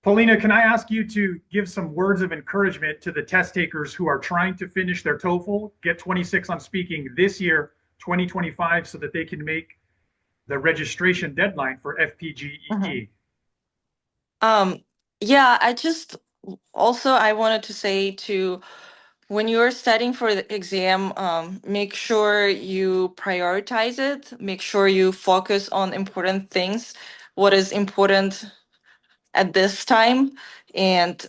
Paulina, can I ask you to give some words of encouragement to the test takers who are trying to finish their TOEFL, get 26 on speaking this year, 2025, so that they can make the registration deadline for Mhm. FPGEE? Um, yeah, I wanted to say to when you're studying for the exam, make sure you prioritize it, make sure you focus on important things, what is important at this time, and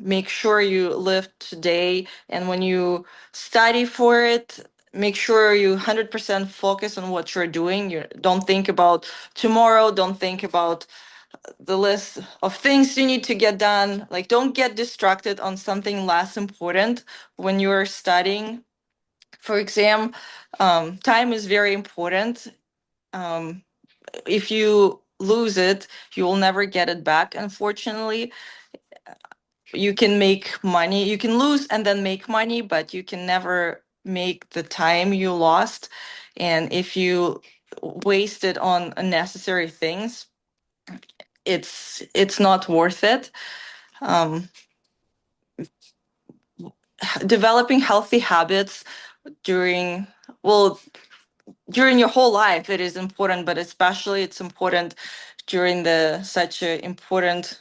make sure you live today. And when you study for it, make sure you 100% focus on what you're doing. You don't think about tomorrow, don't think about the list of things you need to get done. Like, don't get distracted on something less important when you're studying for exam. Time is very important. Um, if you lose it, you will never get it back, unfortunately. You can make money, you can lose and then make money, but you can never make the time you lost. And if you waste it on unnecessary things, it's not worth it. um, Developing healthy habits during, well, during your whole life it is important, but especially it's important during the such a important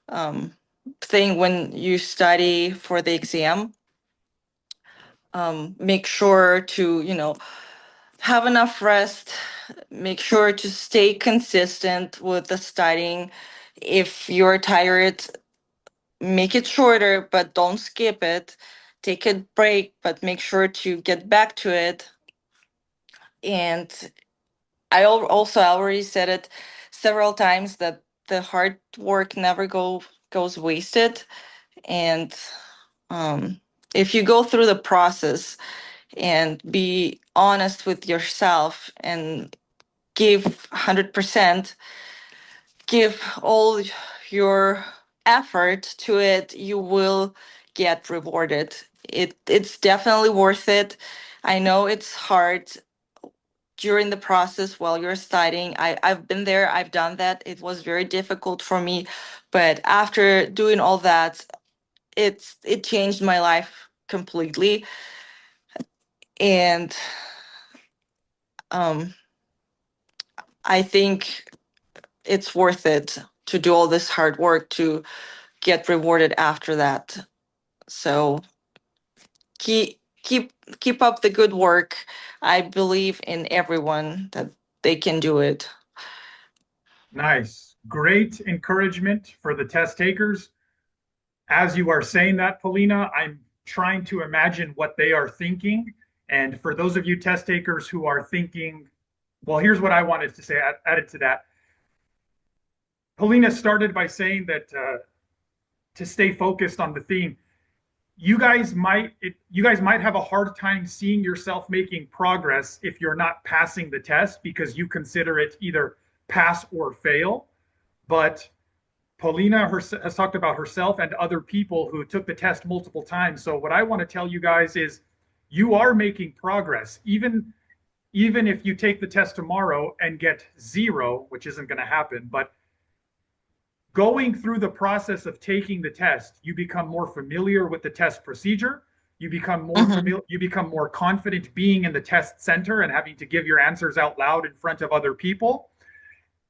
um, thing when you study for the exam. Make sure to have enough rest, make sure to stay consistent with the studying. If you're tired, make it shorter, but don't skip it. Take a break, but make sure to get back to it. And I already said it several times that the hard work never goes wasted. And um, if you go through the process and be honest with yourself and give 100%, give all your effort to it, you will get rewarded. It's definitely worth it. I know it's hard during the process while you're studying. I've been there, I've done that. It was very difficult for me, but after doing all that, it changed my life completely. And um I think it's worth it to do all this hard work to get rewarded after that. So keep up the good work. I believe in everyone that they can do it. Nice. Great encouragement for the test takers. As you are saying that, Polina, I'm trying to imagine what they are thinking. And for those of you test takers who are thinking, well, here's what I wanted to say added to that. Polina started by saying that to stay focused on the theme. You guys might have a hard time seeing yourself making progress if you're not passing the test because you consider it either pass or fail. But Paulina has talked about herself and other people who took the test multiple times. So what I want to tell you guys is you are making progress. Even if you take the test tomorrow and get zero, which isn't going to happen, but going through the process of taking the test, you become more familiar with the test procedure. Mhm. You become more confident being in the test center and having to give your answers out loud in front of other people.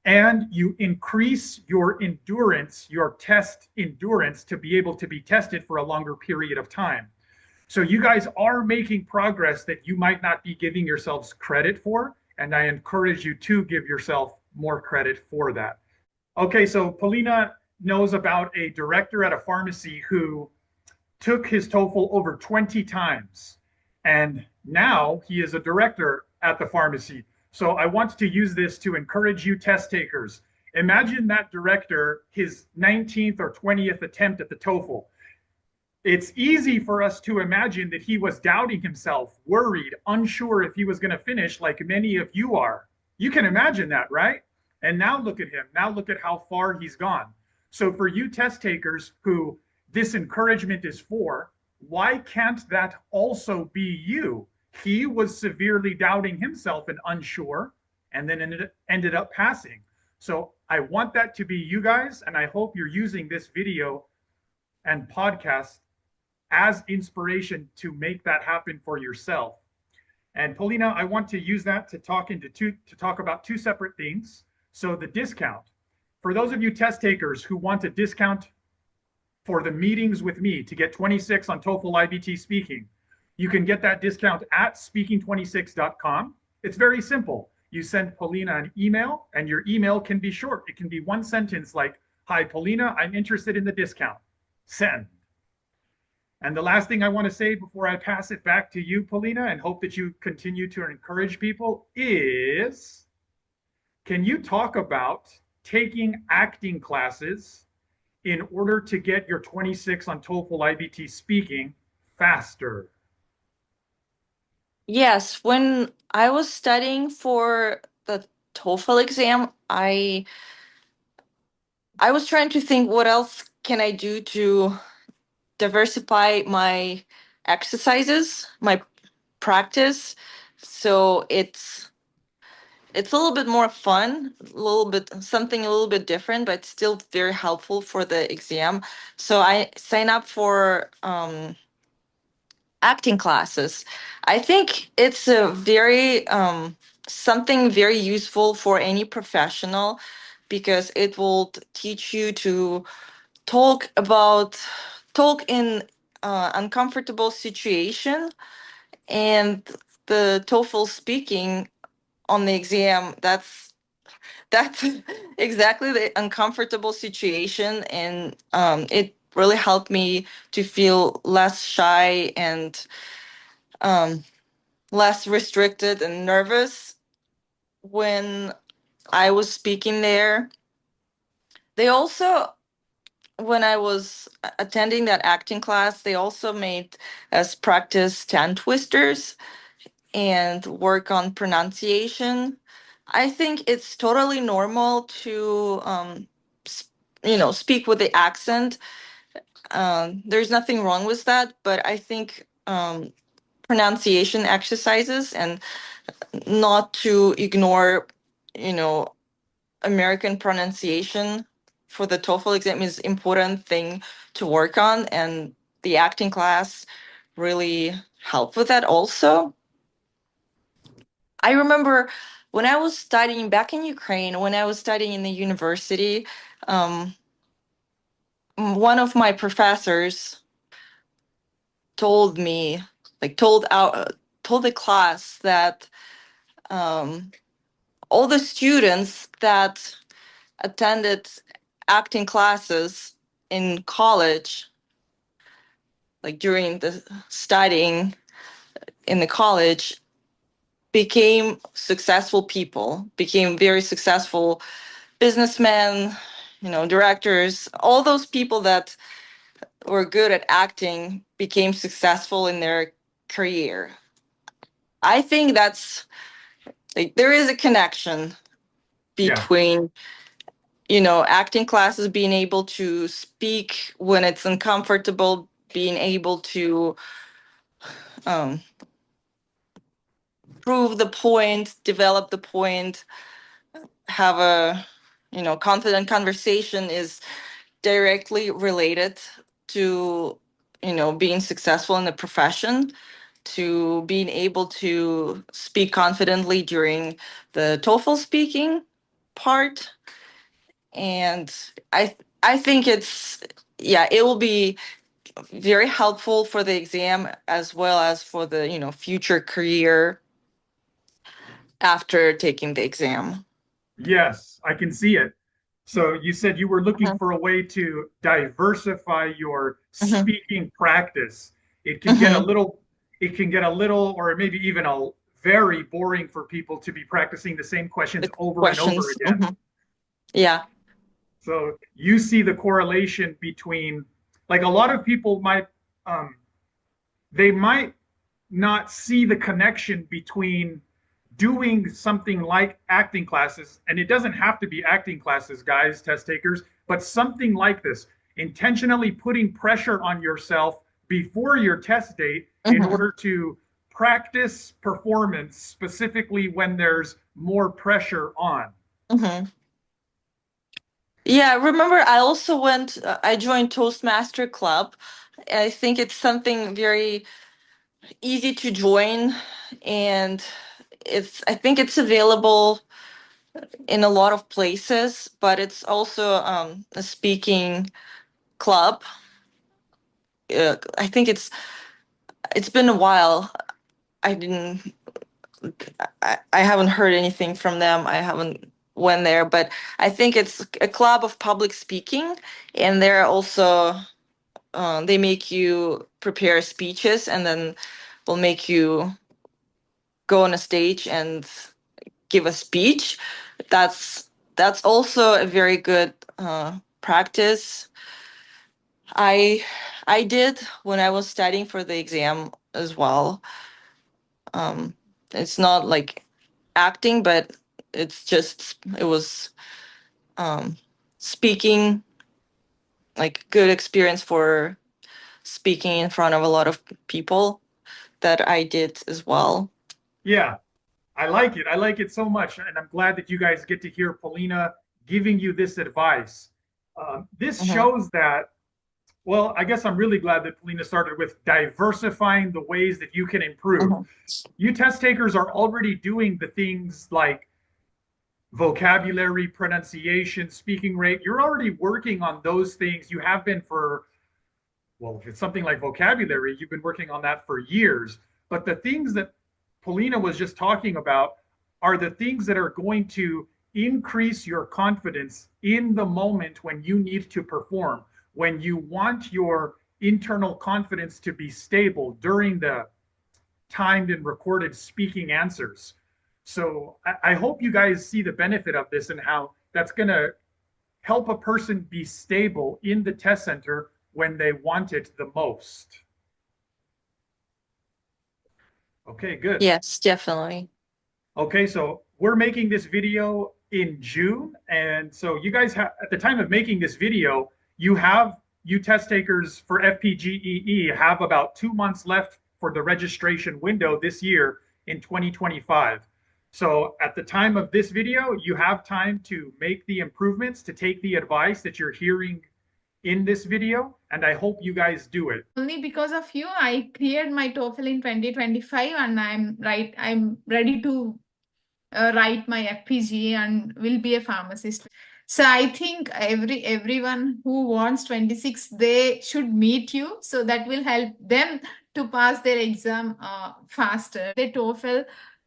And you increase your endurance, your test endurance to be able to be tested for a longer period of time. So you guys are making progress that you might not be giving yourselves credit for. And I encourage you to give yourself more credit for that. Okay, so Polina knows about a director at a pharmacy who took his TOEFL over 20 times. And now he is a director at the pharmacy. So I want to use this to encourage you test takers. Imagine that director, his 19th or 20th attempt at the TOEFL. It's easy for us to imagine that he was doubting himself, worried, unsure if he was going to finish like many of you are. You can imagine that, right? And now look at him. Now look at how far he's gone. So, for you test takers who this encouragement is for, why can't that also be you? He was severely doubting himself and unsure, and then ended up passing. So I want that to be you guys, and I hope you're using this video and podcast as inspiration to make that happen for yourself. And Polina, I want to use that to talk about two separate things. So the discount. For those of you test takers who want a discount for the meetings with me to get 26 on TOEFL IBT speaking, you can get that discount at speaking26.com. It's very simple. You send Polina an email, and your email can be short. It can be one sentence like, "Hi, Polina, I'm interested in the discount." Send. And the last thing I want to say before I pass it back to you, Polina, and hope that you continue to encourage people is, can you talk about taking acting classes in order to get your 26 on TOEFL IBT speaking faster? Yes, when I was studying for the TOEFL exam, I was trying to think what else can I do to diversify my exercises, my practice, so it's a little bit more fun, a little bit something a little bit different, but still very helpful for the exam. So I sign up for acting classes. I think it's a very something very useful for any professional because it will teach you to talk about talk in uncomfortable situation, and the TOEFL speaking on the exam, that's exactly the uncomfortable situation, and it really helped me to feel less shy and um, less restricted and nervous when I was speaking there. They also, when I was attending that acting class, they also made us practice tongue twisters and work on pronunciation. I think it's totally normal to, speak with the accent. There's nothing wrong with that, but I think pronunciation exercises and not to ignore, you know, American pronunciation for the TOEFL exam is important thing to work on, and the acting class really helped with that also. I remember when I was studying back in Ukraine, when I was studying in the university, um, one of my professors told me, like, told the class that um, all the students that attended acting classes in college, like during the studying in the college, became successful people, became very successful businessmen, directors, all those people that were good at acting became successful in their career. I think that's like there is a connection Yeah. between, acting classes, being able to speak when it's uncomfortable, being able to um, prove the point, develop the point, have a, confident conversation is directly related to, being successful in the profession, to being able to speak confidently during the TOEFL speaking part. And I think it's, yeah, it will be very helpful for the exam as well as for the, future career after taking the exam. Yes, I can see it. So you said you were looking Mhm, for a way to diversify your mhm, speaking practice. It can get a mhm. little, it can get a little, or maybe even a very boring for people to be practicing the same questions The over and over questions. again. Yeah. So you see the correlation between, like a lot of people might, um, they might not see the connection between doing something like acting classes, and it doesn't have to be acting classes, guys, test takers, but something like this, intentionally putting pressure on yourself before your test date in Hmm. order to practice performance specifically when there's more pressure on. Hmm. Yeah, remember I also I joined Toastmaster Club. I think it's something very easy to join, and I think it's available in a lot of places, but it's also a speaking club. I think it's been a while. I didn't I haven't heard anything from them. I haven't went there, but I think it's a club of public speaking, and they're also they make you prepare speeches, and then will make you go on a stage and give a speech. That's that's also a very good practice. I I did when I was studying for the exam as well. Um, it's not like acting, but it was um, speaking, like good experience for speaking in front of a lot of people that I did as well. Yeah, I like it. I like it so much. And I'm glad that you guys get to hear Polina giving you this advice. This Mhm. shows that, well, I guess I'm really glad that Polina started with diversifying the ways that you can improve. Mhm. You test takers are already doing the things like vocabulary, pronunciation, speaking rate. You're already working on those things. You have been for, well, if it's something like vocabulary, you've been working on that for years. But the things that Polina was just talking about are the things that are going to increase your confidence in the moment when you need to perform, when you want your internal confidence to be stable during the timed and recorded speaking answers. So I hope you guys see the benefit of this and how that's going to help a person be stable in the test center when they want it the most. Okay, good. Yes, definitely. Okay, so we're making this video in June. And so you guys have, at the time of making this video, you test takers for FPGEE have about 2 months left for the registration window this year in 2025. So at the time of this video, you have time to make the improvements, to take the advice that you're hearing in this video, and I hope you guys do it. Only because of you, I cleared my TOEFL in 2025, and I'm ready to write my FPGA and will be a pharmacist. So I think everyone who wants 26, they should meet you. So that will help them to pass their exam faster. The TOEFL.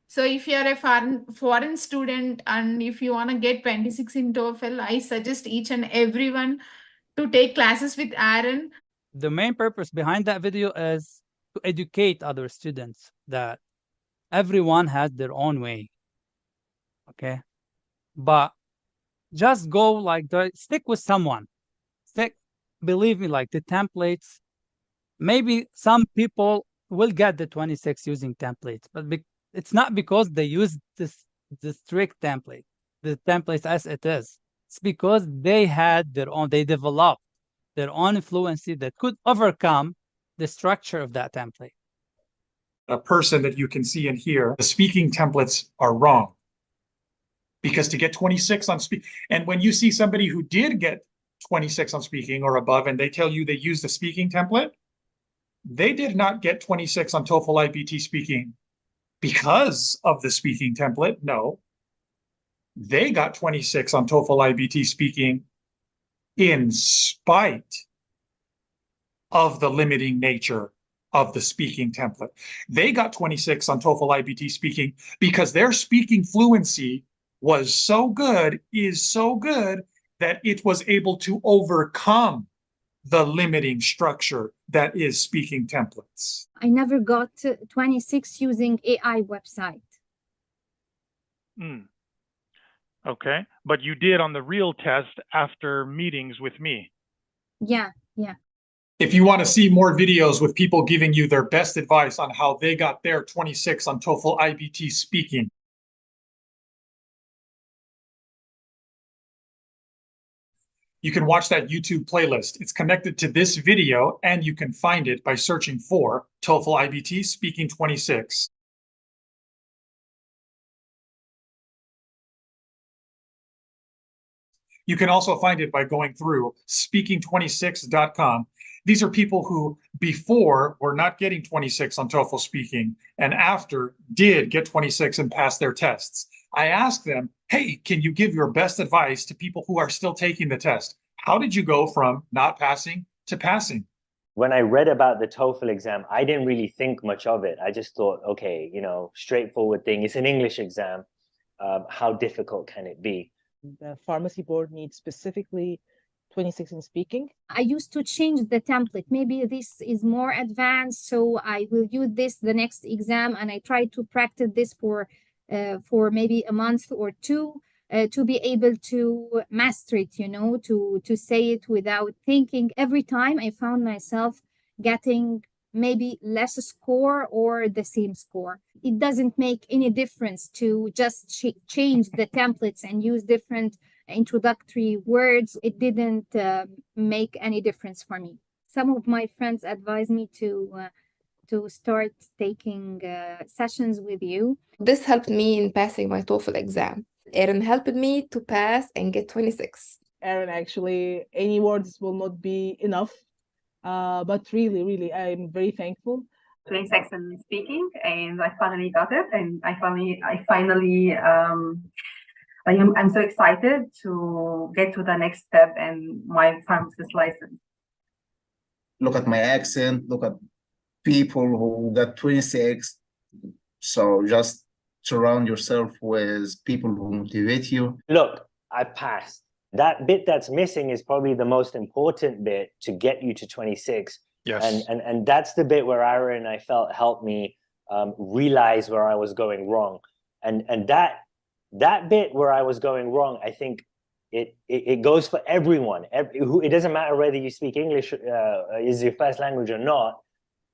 So if you are a foreign student and if you want to get 26 in TOEFL, I suggest each and everyone to take classes with Aaron. The main purpose behind that video is to educate other students that everyone has their own way. Okay. But just go like stick with someone. Believe me, like the templates, maybe some people will get the 26 using templates, but it's not because they use the strict template, the templates as it is. It's because they developed their own fluency that could overcome the structure of that template. A person that you can see and hear, the speaking templates are wrong. Because to get 26 on speak, and when you see somebody who did get 26 on speaking or above, and they tell you they use the speaking template, they did not get 26 on TOEFL IBT speaking because of the speaking template. No, they got 26 on TOEFL IBT speaking in spite of the limiting nature of the speaking template. They got 26 on TOEFL IBT speaking because their speaking fluency was so good, is so good, that it was able to overcome the limiting structure that is speaking templates. I never got 26 using AI website. Okay, but you did on the real test after meetings with me. Yeah. If you want to see more videos with people giving you their best advice on how they got their 26 on TOEFL IBT speaking, you can watch that YouTube playlist. It's connected to this video, and you can find it by searching for TOEFL IBT Speaking 26. You can also find it by going through speaking26.com. These are people who before were not getting 26 on TOEFL speaking and after did get 26 and pass their tests. I asked them, hey, can you give your best advice to people who are still taking the test? How did you go from not passing to passing? When I read about the TOEFL exam, I didn't really think much of it. I just thought, okay, you know, straightforward thing. It's an English exam. How difficult can it be? The pharmacy board needs specifically 26 in speaking. I used to change the template. Maybe this is more advanced, so I will use this the next exam, and I try to practice this for maybe a month or two to be able to master it, you know, to say it without thinking. Every time I found myself getting maybe less score or the same score. It doesn't make any difference to just change the templates and use different introductory words. It didn't make any difference for me. Some of my friends advised me to start taking sessions with you. This helped me in passing my TOEFL exam. Erin helped me to pass and get 26. Erin, actually, any words will not be enough. But really, I'm very thankful. 26 in speaking, and I finally got it, and I'm so excited to get to the next step in my pharmacist license. Look at my accent, look at people who got 26. So just surround yourself with people who motivate you. Look, I passed. That bit that's missing is probably the most important bit to get you to 26. Yes. And that's the bit where Aaron, I felt, helped me realize where I was going wrong. And that bit where I was going wrong, I think it goes for everyone. It doesn't matter whether you speak English is your first language or not.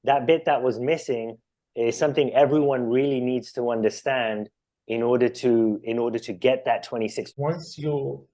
That bit that was missing is something everyone really needs to understand in order to get that 26. Once you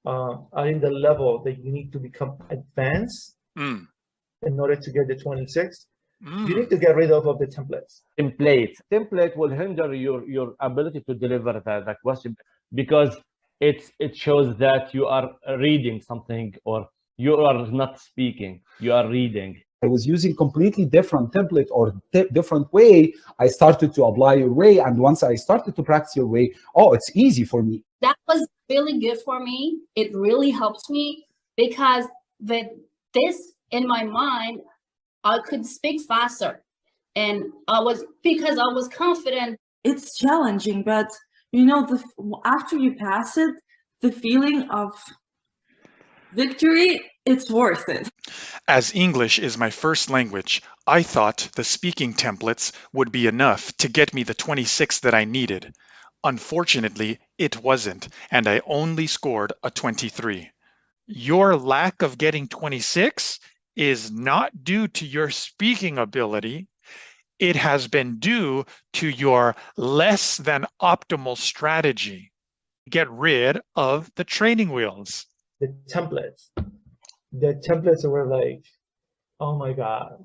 are in the level that you need to become advanced in order to get the 26, you need to get rid of the templates. Template will hinder your ability to deliver the question, because it shows that you are reading something or you are not speaking, you are reading. I was using completely different template or different way. I started to apply your way, and once I started to practice your way, oh, it's easy for me. That was really good for me. It really helps me because with this in my mind, I could speak faster, and because I was confident. It's challenging, but you know, after you pass it, the feeling of victory, it's worth it. As English is my first language, I thought the speaking templates would be enough to get me the 26 that I needed. Unfortunately, it wasn't, and I only scored a 23. Your lack of getting 26 is not due to your speaking ability. It has been due to your less than optimal strategy. Get rid of the training wheels. The templates were like, oh my God,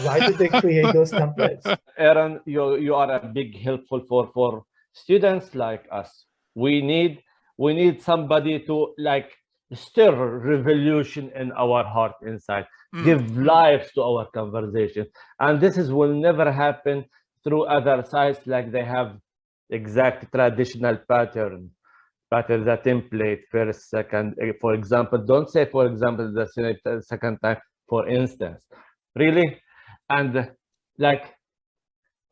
why did they create those templates? Aaron, you are a big helpful for students like us. We need somebody to like stir revolution in our heart inside, give life to our conversation. And this will never happen through other sites like they have exact traditional pattern, the template, first, second, for example. Don't say, for example, the second time, for instance. Really? And like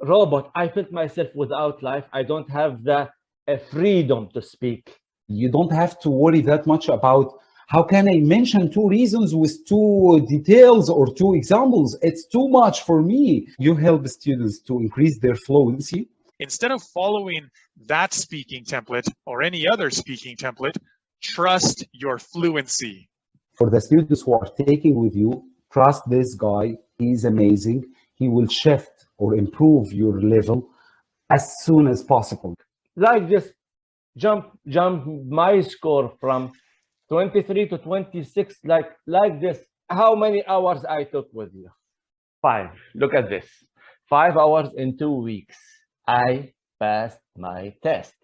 robot, I felt myself without life. I don't have the freedom to speak. You don't have to worry that much about how can I mention 2 reasons with 2 details or 2 examples. It's too much for me. You help students to increase their fluency. Instead of following that speaking template or any other speaking template, trust your fluency. For the students who are taking with you, trust this guy. He's amazing. He will shift or improve your level as soon as possible. Like this, jump my score from 23 to 26, like this. How many hours I took with you? 5. Look at this. 5 hours in 2 weeks. I passed my test.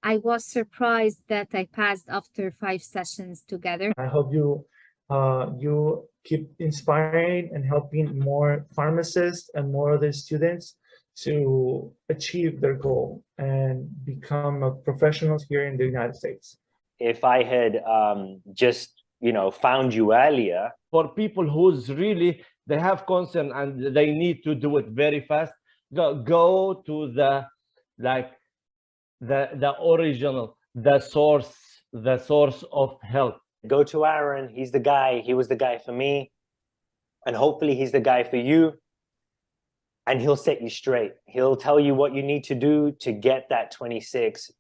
I was surprised that I passed after 5 sessions together. I hope you keep inspiring and helping more pharmacists and more other students to achieve their goal and become a professional here in the United States. If I had just, found you earlier. For people who's really, they have concern and they need to do it very fast, go to the original, the source of help. Go to Aaron. He's the guy. He was the guy for me. And hopefully he's the guy for you. And he'll set you straight. He'll tell you what you need to do to get that 26